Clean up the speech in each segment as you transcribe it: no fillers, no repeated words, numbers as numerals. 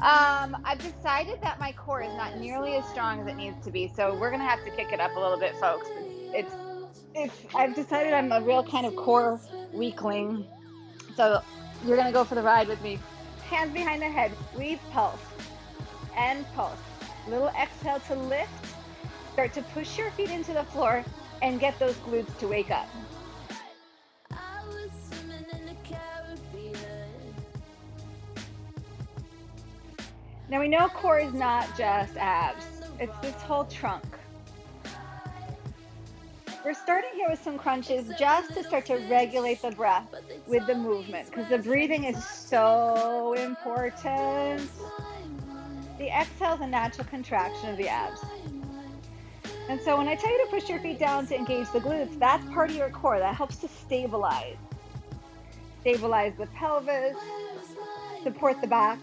I've decided that my core is not nearly as strong as it needs to be, so we're gonna have to kick it up a little bit, folks. It's I've decided I'm a real kind of core weakling, so you're gonna go for the ride with me. Hands behind the head, we pulse and pulse. Little exhale to lift. Start to push your feet into the floor and get those glutes to wake up. Now we know core is not just abs, it's this whole trunk. We're starting here with some crunches just to start to regulate the breath with the movement because the breathing is so important. The exhale is a natural contraction of the abs. And so when I tell you to push your feet down to engage the glutes, that's part of your core. That helps to stabilize. Stabilize the pelvis, support the back.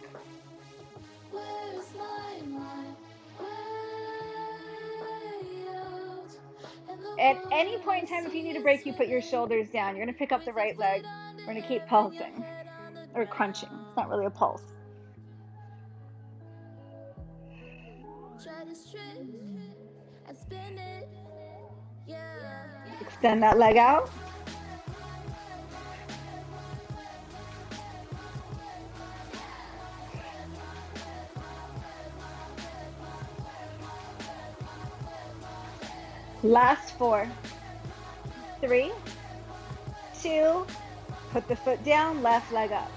At any point in time, if you need a break, you put your shoulders down. You're going to pick up the right leg. We're going to keep pulsing or crunching. It's not really a pulse. Extend that leg out. Last 4, 3, 2, put the foot down, left leg up.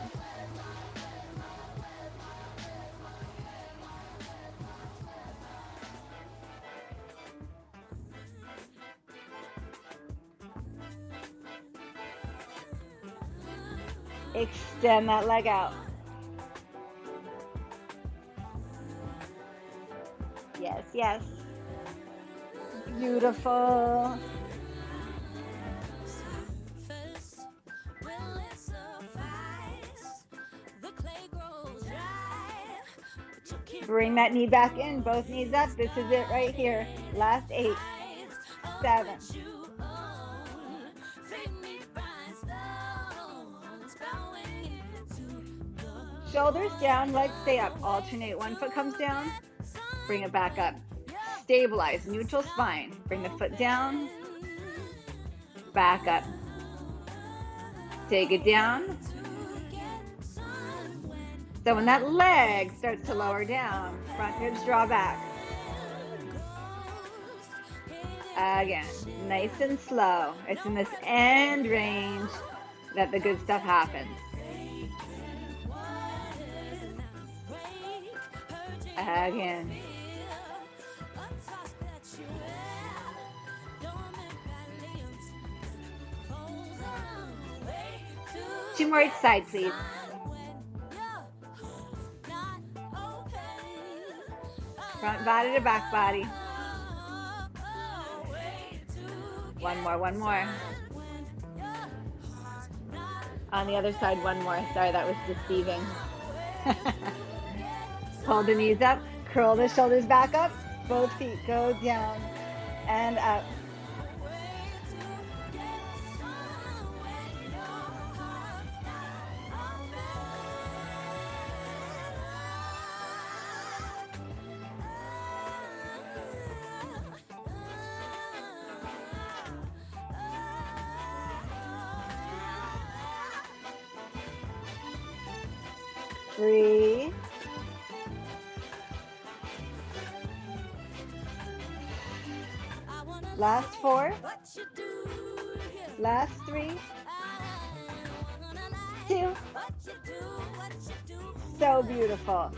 Extend that leg out. Yes, yes. Beautiful. Bring that knee back in, both knees up. This is it right here. Last 8, 7. Shoulders down, legs stay up. Alternate. One foot comes down, bring it back up. Stabilize, neutral spine. Bring the foot down, back up. Take it down. So when that leg starts to lower down, front ribs draw back. Again, nice and slow. It's in this end range that the good stuff happens. Again. 2 more each side, please. Front body to back body. One more. On the other side, one more. Sorry, that was deceiving. Hold the knees up, curl the shoulders back up, both feet go down and up. Breathe. Last 4. Last 3. 2. So beautiful.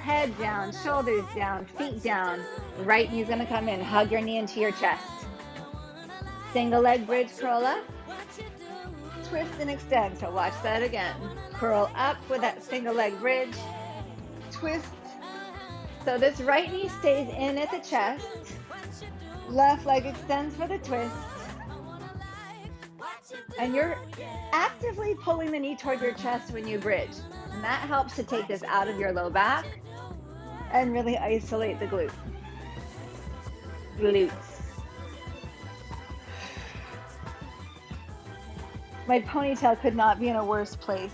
Head down, shoulders down, feet down. Right knee's gonna come in. Hug your knee into your chest. Single leg bridge, curl up. Twist and extend. So watch that again. Curl up with that single leg bridge. Twist. So this right knee stays in at the chest. Left leg extends for the twist. And you're actively pulling the knee toward your chest when you bridge. And that helps to take this out of your low back and really isolate the glutes. My ponytail could not be in a worse place.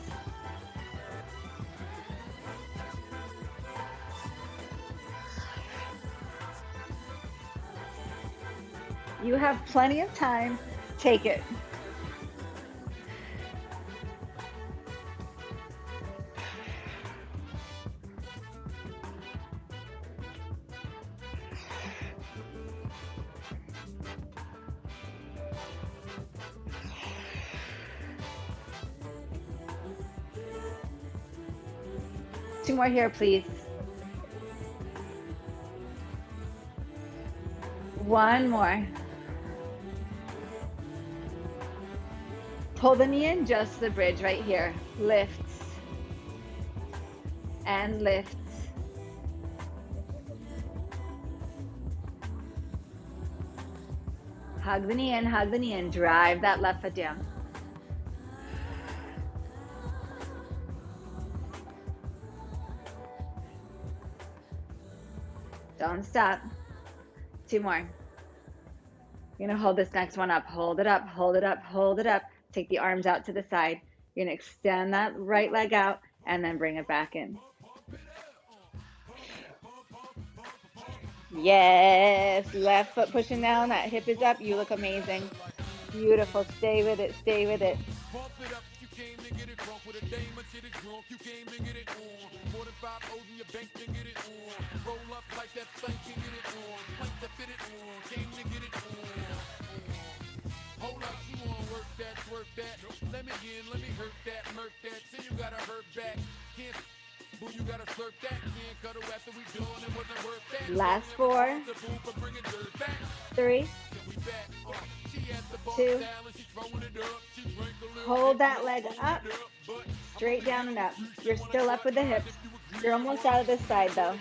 You have plenty of time. Take it. 2 more here, please. 1 more. Pull the knee in, just the bridge right here. Lifts and lifts. Hug the knee in, hug the knee in. Drive that left foot down. Don't stop. 2 more. You're gonna hold this next one up. Hold it up, hold it up, hold it up. Take the arms out to the side. You're gonna extend that right leg out and then bring it back in. Yes, left foot pushing down. That hip is up. You look amazing. Beautiful. Stay with it, stay with it. Last 4, 3, 2. Hold that leg up, straight down and up. You're still up with the hips. You're almost out of this side though.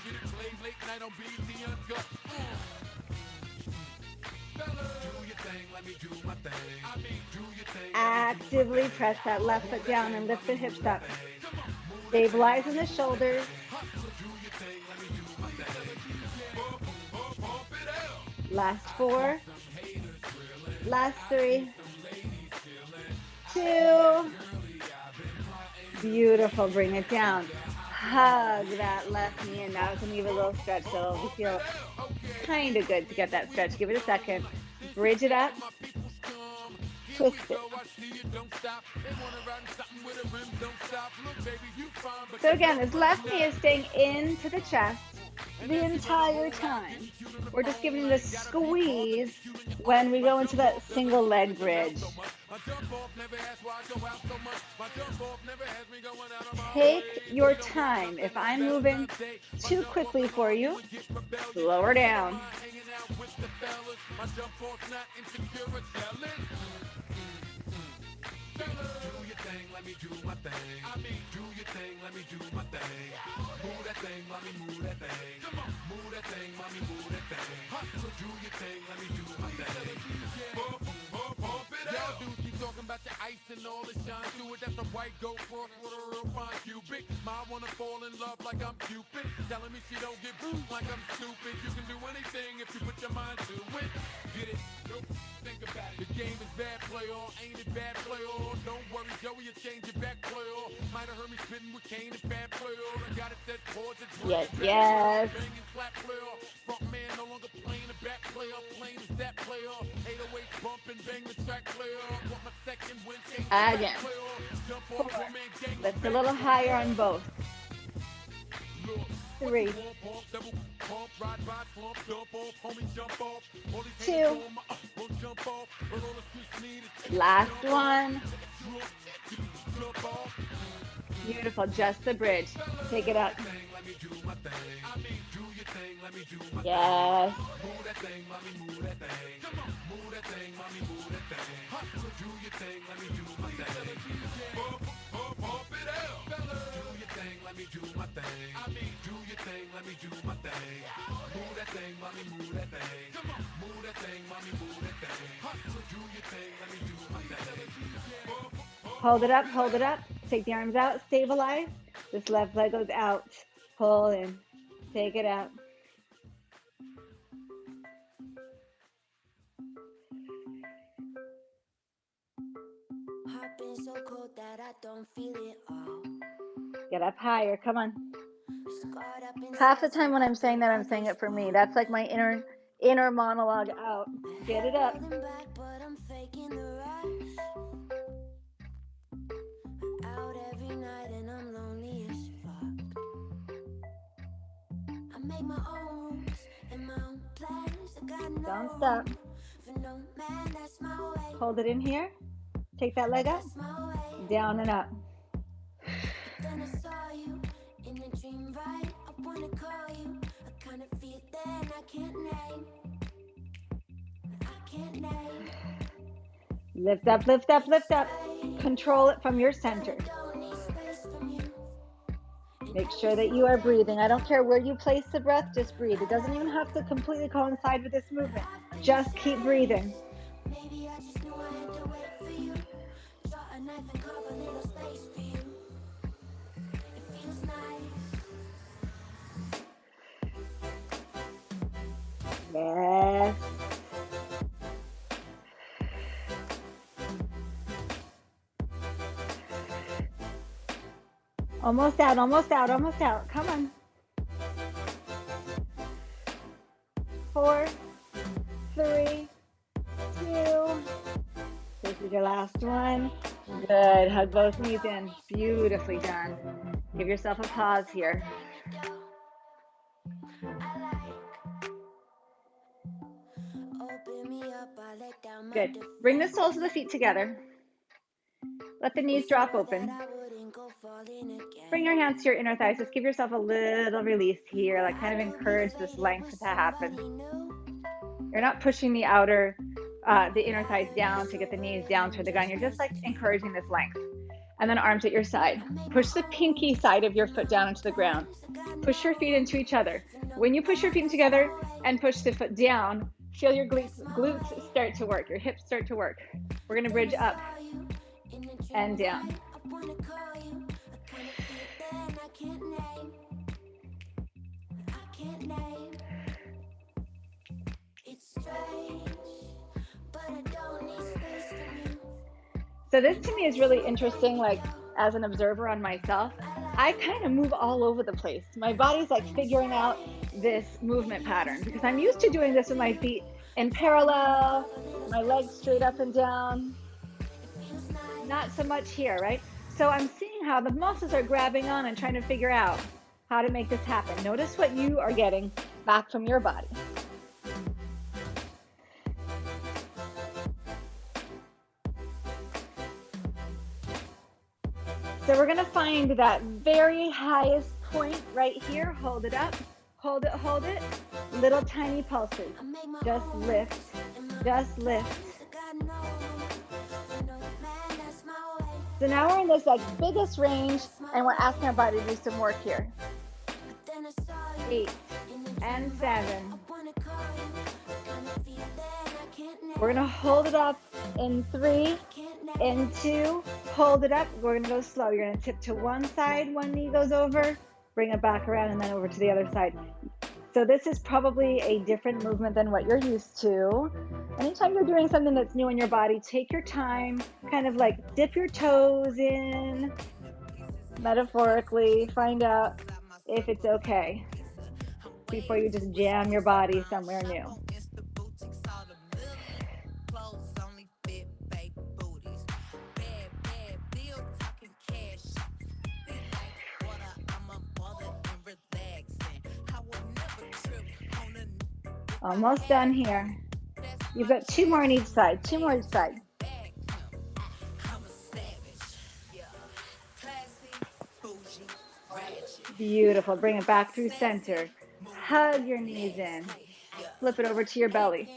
Actively press that left foot down and lift the hips up. Stabilize in the shoulders. Last 4, last 3, 2. Beautiful, bring it down. Hug that left knee in. Now it's gonna give it a little stretch, so it'll feel kind of good to get that stretch. Give it a second. Bridge it up. Twist it. So again, this left knee is staying into the chest the entire time. We're just giving it a squeeze when we go into that single leg bridge. Take your time. If I'm moving too quickly for you, slow her down. Let me do my thing. Do your thing, let me do my thing. Move that thing, mommy, move that thing. Come on, move that thing, mommy, move that thing. So do your thing, let me do my thing. Pump it out. Y'all dudes keep talking about the ice and all the shine through it. That's a white goat cross with a real fine cubic. Ma wanna fall in love like I'm Cupid. Telling me she don't get booed like I'm stupid. You can do anything if you put your mind to it. Get it? Nope. Think about it. The game is bad, play on. Ain't it bad, play on? Don't worry, Joey, you change your back, play on. Might have heard me spitting with Kane and bad, play on. I got it set towards it. Yes, yes. Banging flat, play on. Front man no longer playing the back, play on. Playing is that, play on. 808 bumping, bang the track, play on. Want my second win, change the back, play on. Jump on, man, gang. Lift a little higher on both. 3, 2, last one. Beautiful, just the bridge. Take it up. Yes. Let me do my thing. Do your thing, let me do my thing. Move that thing, mommy, move that thing. Come on, move that thing, mommy, move that thing. Do your thing, let me do my thing. Hold it up, hold it up. Take the arms out, stabilize. This left leg goes out. Pull in. Take it out. Heart been so cold that I don't feel it all. Get up higher, come on. Half the time when I'm saying that, I'm saying it for me. That's like my inner inner monologue out. Get it up. Don't stop. Hold it in here. Take that leg up. Down and up. Then I saw you in a dream, right? I wanna call you. I kind of feel that I can't name. Lift up, lift up, lift up. Control it from your center. Make sure that you are breathing. I don't care where you place the breath, just breathe. It doesn't even have to completely coincide with this movement. Just keep breathing. Maybe I just knew I had to wait for you. Draw a knife and carve a little space for you. It feels nice. Yes. Almost out, almost out, almost out. Come on. 4, 3, 2. This is your last one. Good. Hug both knees in. Beautifully done. Give yourself a pause here. Good. Bring the soles of the feet together. Let the knees drop open. Bring your hands to your inner thighs. Just give yourself a little release here. Like kind of encourage this length to happen. You're not pushing the inner thighs down to get the knees down toward the ground. You're just like encouraging this length. And then arms at your side. Push the pinky side of your foot down into the ground. Push your feet into each other. When you push your feet together and push the foot down, feel your glutes start to work. Your hips start to work. We're going to bridge up and down. So this to me is really interesting, like as an observer on myself, I kind of move all over the place. My body's like figuring out this movement pattern because I'm used to doing this with my feet in parallel, my legs straight up and down. Not so much here, right? So I'm seeing how the muscles are grabbing on and trying to figure out how to make this happen. Notice what you are getting back from your body. So we're going to find that very highest point right here. Hold it up. Hold it, hold it. Little tiny pulses. Just lift. Just lift. So now we're in this like biggest range and we're asking our body to do some work here. 8 and 7. We're going to hold it up in 3, in 2, hold it up. We're going to go slow. You're going to tip to one side, one knee goes over, bring it back around and then over to the other side. So this is probably a different movement than what you're used to. Anytime you're doing something that's new in your body, take your time, kind of like dip your toes in, metaphorically, find out if it's okay before you just jam your body somewhere new. Almost done here. You've got 2 more on each side, 2 more each side. Beautiful. Bring it back through center. Hug your knees in. Flip it over to your belly.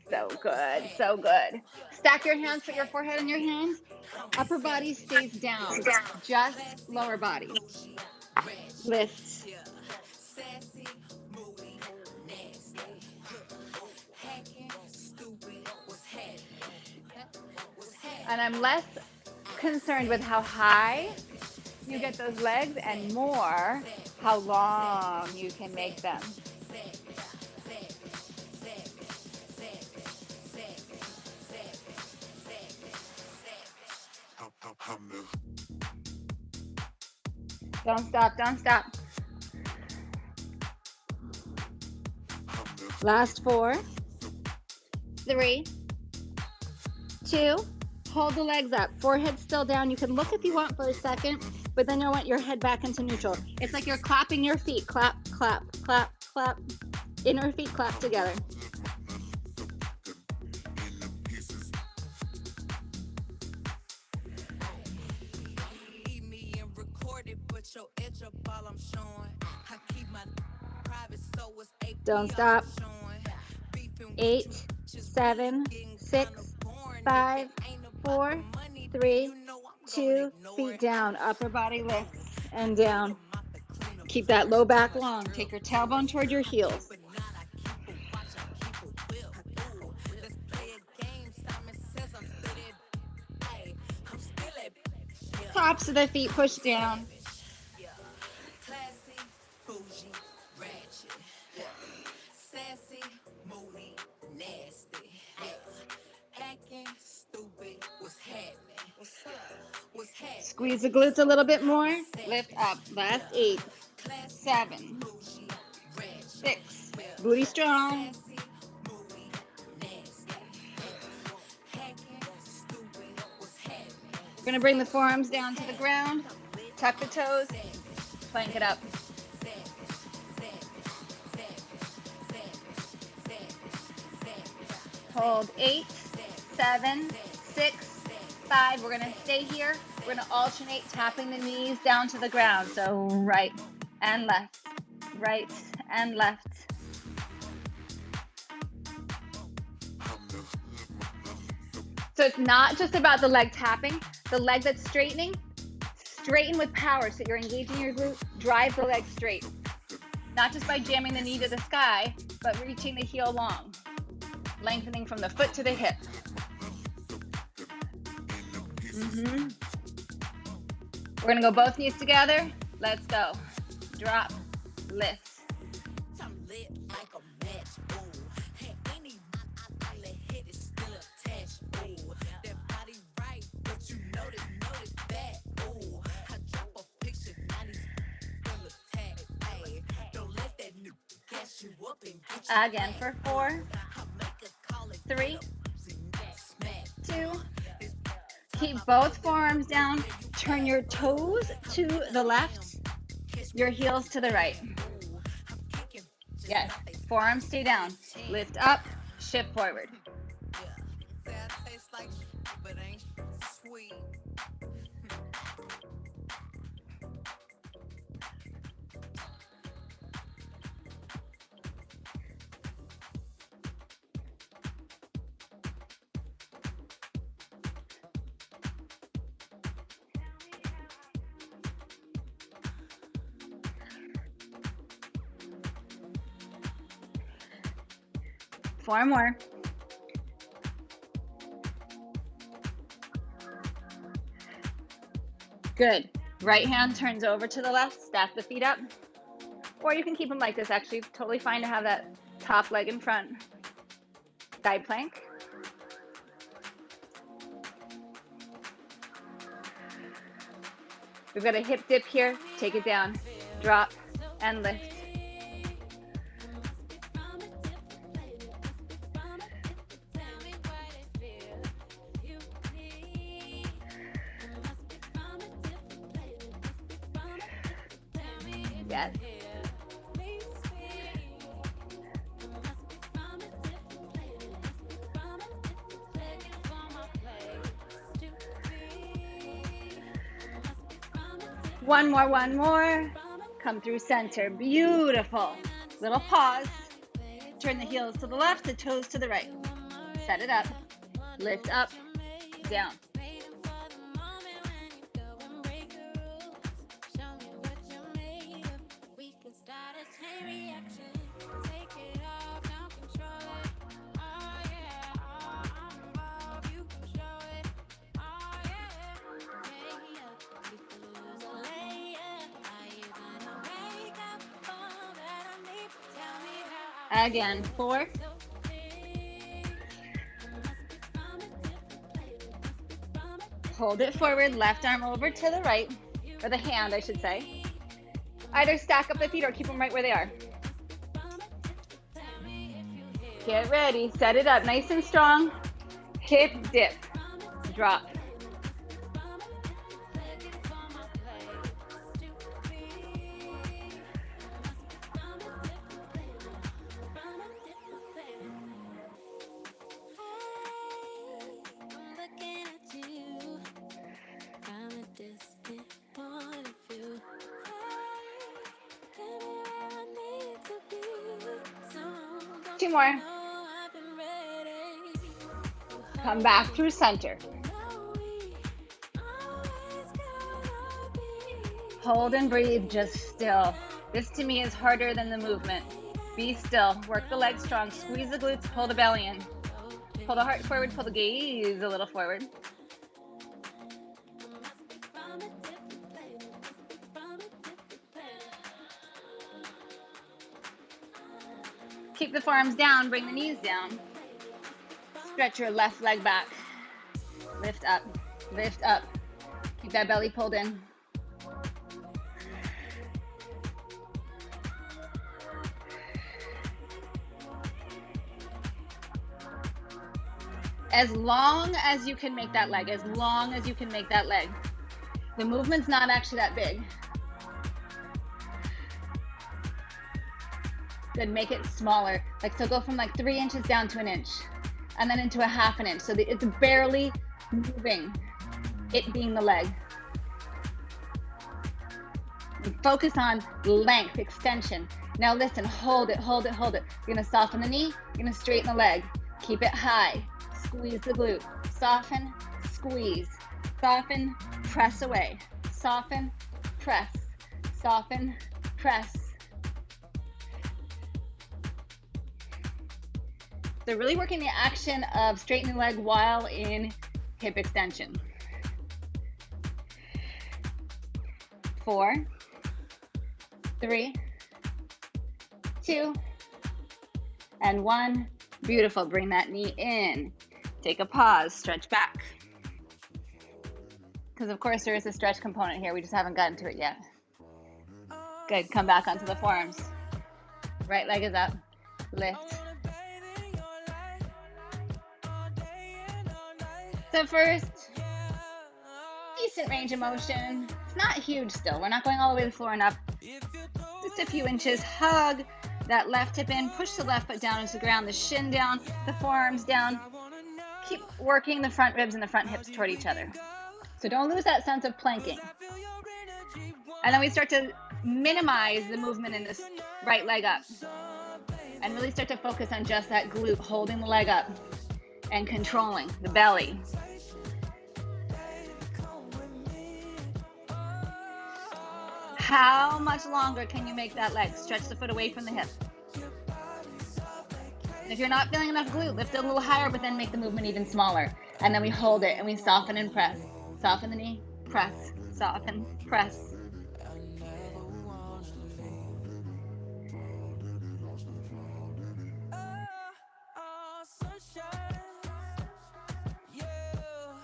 So good, so good. Stack your hands, put your forehead in your hands. Upper body stays down, just lower body. Lift. And I'm less concerned with how high you get those legs and more how long you can make them. Don't stop, don't stop. Last 4, 3, 2. Hold the legs up. Forehead still down. You can look if you want for a second, but then you want your head back into neutral. It's like you're clapping your feet. Clap, clap, clap, clap. Inner feet clap together. Don't stop. 8, 7, 6, 5, 4, 3, 2, feet down. Upper body lifts and down. Keep that low back long. Take your tailbone toward your heels. Tops of the feet push down. Squeeze the glutes a little bit more. Lift up. Last 8, 7, 6. Booty strong. We're going to bring the forearms down to the ground. Tuck the toes. Plank it up. Hold 8, 7, 6, 5. We're going to stay here. We're going to alternate tapping the knees down to the ground. So right and left, right and left. So it's not just about the leg tapping. The leg that's straightening, straighten with power. So you're engaging your glute, drive the leg straight. Not just by jamming the knee to the sky, but reaching the heel long. Lengthening from the foot to the hip. We're going to go both knees together. Let's go. Drop, lift. Again for 4, 3, 2. Keep both forearms down. Turn your toes to the left, your heels to the right. Yes, forearms stay down. Lift up, shift forward. Four more. Good. Right hand turns over to the left, stack the feet up. Or you can keep them like this. Actually, totally fine to have that top leg in front. Side plank. We've got a hip dip here. Take it down. Drop and lift. Yes. One more. Come through center. Beautiful. Little pause. Turn the heels to the left, the toes to the right. Set it up. Lift up, down. Again, 4. Hold it forward, left arm over to the right, or the hand, I should say. Either stack up the feet or keep them right where they are. Get ready. Set it up nice and strong. Hip dip. Drop. Two more. Come back through center. Hold and breathe, just still. This to me is harder than the movement. Be still, work the legs strong, squeeze the glutes, pull the belly in. Pull the heart forward, pull the gaze a little forward. Keep the forearms down, bring the knees down. Stretch your left leg back. Lift up, lift up. Keep that belly pulled in. As long as you can make that leg, as long as you can make that leg. The movement's not actually that big. Good, make it smaller. Like, so go from like 3 inches down to 1 inch, and then into a 1/2 inch. So it's barely moving, it being the leg. And focus on length, extension. Now listen, hold it, hold it, hold it. You're gonna soften the knee, you're gonna straighten the leg. Keep it high, squeeze the glute. Soften, squeeze, soften, press away. Soften, press, soften, press. So really working the action of straightening the leg while in hip extension. 4, 3, 2, and 1. Beautiful. Bring that knee in. Take a pause, stretch back. Because of course there is a stretch component here. We just haven't gotten to it yet. Good. Come back onto the forearms. Right leg is up. Lift. So first, decent range of motion. It's not huge still. We're not going all the way to the floor and up. Just a few inches. Hug that left hip in. Push the left foot down into the ground. The shin down. The forearms down. Keep working the front ribs and the front hips toward each other. So don't lose that sense of planking. And then we start to minimize the movement in this right leg up. And really start to focus on just that glute, holding the leg up and controlling the belly. How much longer can you make that leg? Stretch the foot away from the hip. And if you're not feeling enough glute, lift it a little higher, but then make the movement even smaller. And then we hold it and we soften and press. Soften the knee, press, soften, press.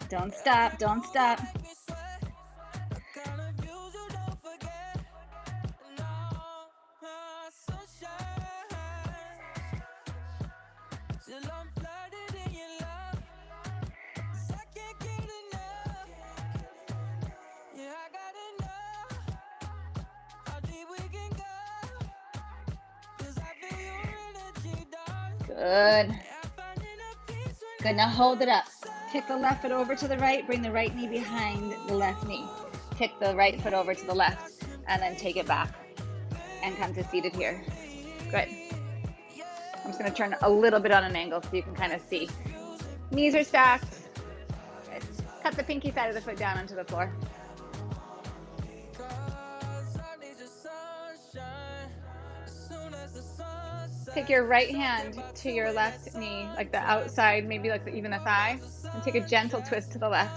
Don't stop, don't stop. Good. Good, now hold it up. Kick the left foot over to the right, bring the right knee behind the left knee. Kick the right foot over to the left, and then take it back and come to seated here. Good. I'm just gonna turn a little bit on an angle so you can kind of see. Knees are stacked. Good. Cut the pinky side of the foot down onto the floor. Take your right hand to your left knee, like the outside, maybe like even the thigh, and take a gentle twist to the left.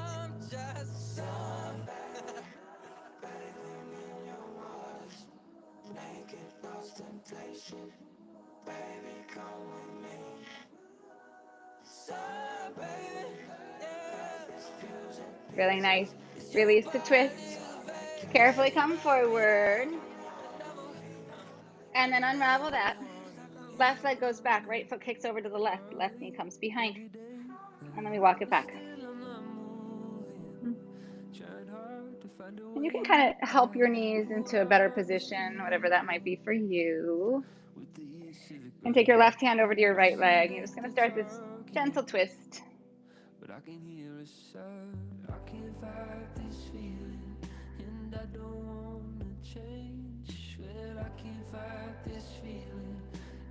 Really nice. Release the twist. Carefully come forward. And then unravel that. Left leg goes back, right foot kicks over to the left, left knee comes behind, and then we walk it back. And you can kind of help your knees into a better position, whatever that might be for you. And take your left hand over to your right leg. You're just going to start this gentle twist. But I can hear a sound, I can't fight this feeling, and I don't want to change. Well, I can't fight this feeling,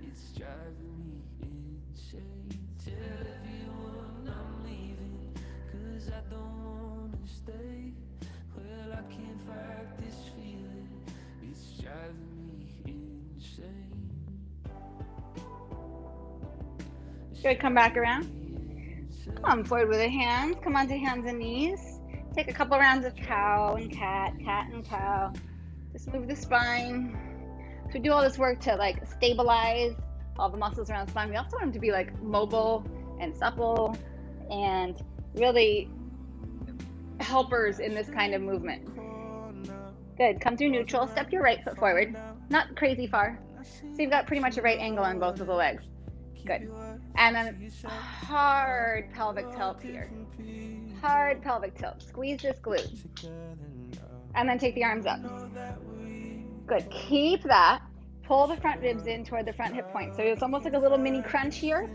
it's driving me insane. Tell everyone I'm leaving, cause I don't want to stay. Well, I can't fight this feeling, it's driving me insane. Good, come back around. Come forward with the hands, come onto hands and knees. Take a couple rounds of cow and cat, cat and cow. Just move the spine. So we do all this work to like stabilize all the muscles around the spine. We also want them to be like mobile and supple and really helpers in this kind of movement. Good, come through neutral, step your right foot forward, not crazy far. So you've got pretty much a right angle on both of the legs. Good. And then hard pelvic tilt here. Hard pelvic tilt. Squeeze this glute. And then take the arms up. Good. Keep that. Pull the front ribs in toward the front hip point. So it's almost like a little mini crunch here.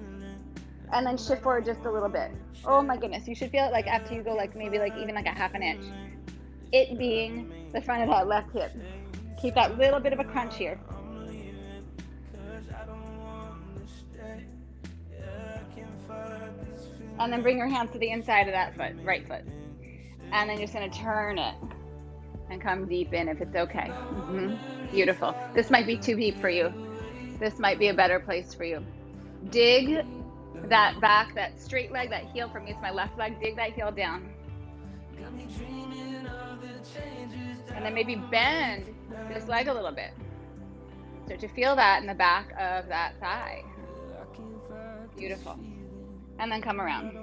And then shift forward just a little bit. Oh my goodness. You should feel it like after you go like maybe like even like a half an inch. It being the front of that left hip. Keep that little bit of a crunch here. And then bring your hands to the inside of that foot, right foot. And then you're just gonna turn it and come deep in if it's okay. Beautiful. This might be too deep for you. This might be a better place for you. Dig that back, that straight leg, that heel. For me, it's my left leg. Dig that heel down. And then maybe bend this leg a little bit. Start to feel that in the back of that thigh. Beautiful. And then come around.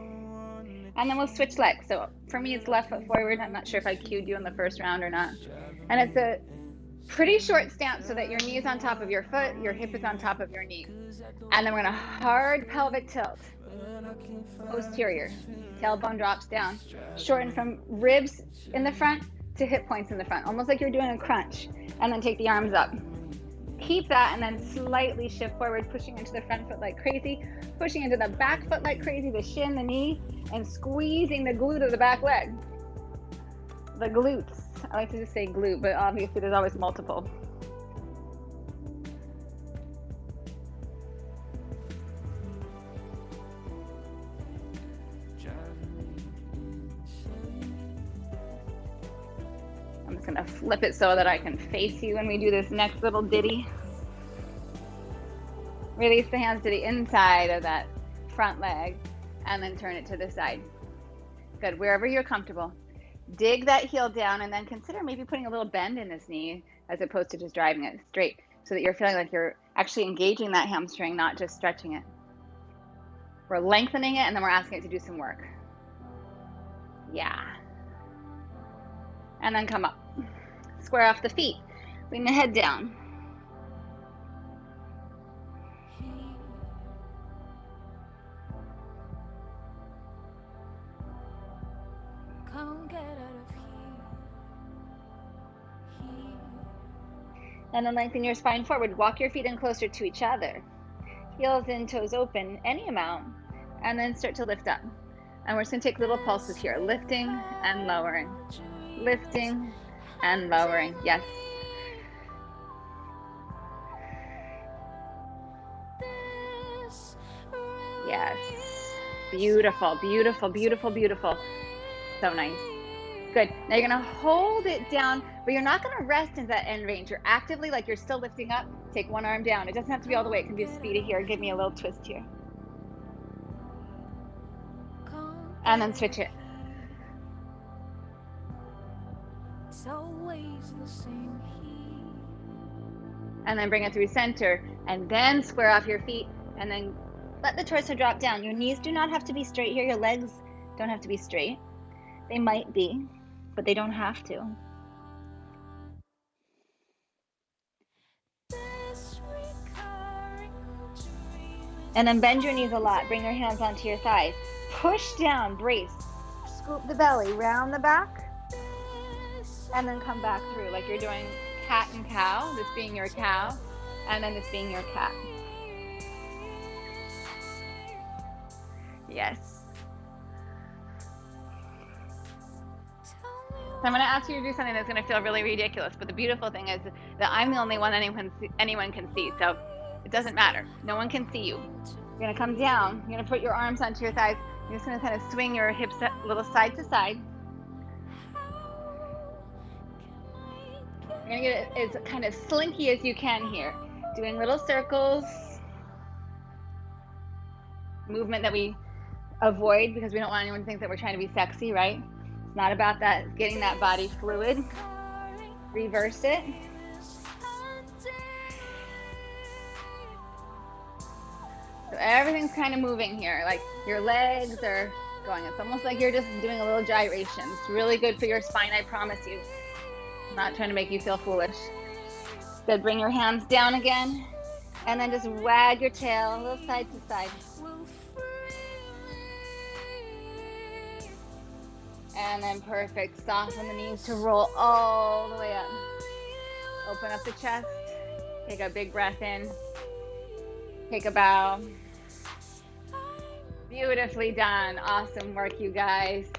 And then we'll switch legs. So for me, it's left foot forward. I'm not sure if I cued you in the first round or not. And it's a pretty short stance so that your knee is on top of your foot, your hip is on top of your knee. And then we're going to hard pelvic tilt. Posterior. Tailbone drops down. Shorten from ribs in the front to hip points in the front. Almost like you're doing a crunch. And then take the arms up. Keep that and then slightly shift forward, pushing into the front foot like crazy, pushing into the back foot like crazy, the shin, the knee, and squeezing the glute of the back leg. The glutes. I like to just say glute, but obviously there's always multiple. I'm just gonna flip it so that I can face you when we do this next little ditty. Release the hands to the inside of that front leg and then turn it to the side. Good, wherever you're comfortable. Dig that heel down and then consider maybe putting a little bend in this knee as opposed to just driving it straight so that you're feeling like you're actually engaging that hamstring, not just stretching it. We're lengthening it and then we're asking it to do some work. Yeah. And then come up. Square off the feet. Lean the head down. And then lengthen your spine forward. Walk your feet in closer to each other. Heels in, toes open, any amount. And then start to lift up. And we're just going to take little pulses here. Lifting and lowering. Lifting and lowering. Yes. Yes. Beautiful, beautiful, beautiful, beautiful. So nice. Good. Now you're going to hold it down, but you're not going to rest in that end range. You're actively, like you're still lifting up. Take one arm down. It doesn't have to be all the way. It can be a speedy here. Give me a little twist here. And then switch it. And then bring it through center. And then square off your feet. And then let the torso drop down. Your knees do not have to be straight here. Your legs don't have to be straight. They might be, but they don't have to. And then bend your knees a lot. Bring your hands onto your thighs. Push down, brace. Scoop the belly, round the back, and then come back through like you're doing cat and cow, this being your cow, and then this being your cat. Yes. So I'm going to ask you to do something that's going to feel really ridiculous, but the beautiful thing is that I'm the only one anyone can see, so it doesn't matter. No one can see you. You're going to come down. You're going to put your arms onto your thighs. You're just going to kind of swing your hips a little side to side. You're going to get it as kind of slinky as you can here, doing little circles. Movement that we avoid because we don't want anyone to think that we're trying to be sexy, right? It's not about that. It's getting that body fluid. Reverse it. So everything's kind of moving here. Like your legs are going. It's almost like you're just doing a little gyration. It's really good for your spine, I promise you. I'm not trying to make you feel foolish. Good. Bring your hands down again. And then just wag your tail a little side to side. And then perfect. Soften the knees to roll all the way up. Open up the chest. Take a big breath in. Take a bow. Beautifully done. Awesome work, you guys.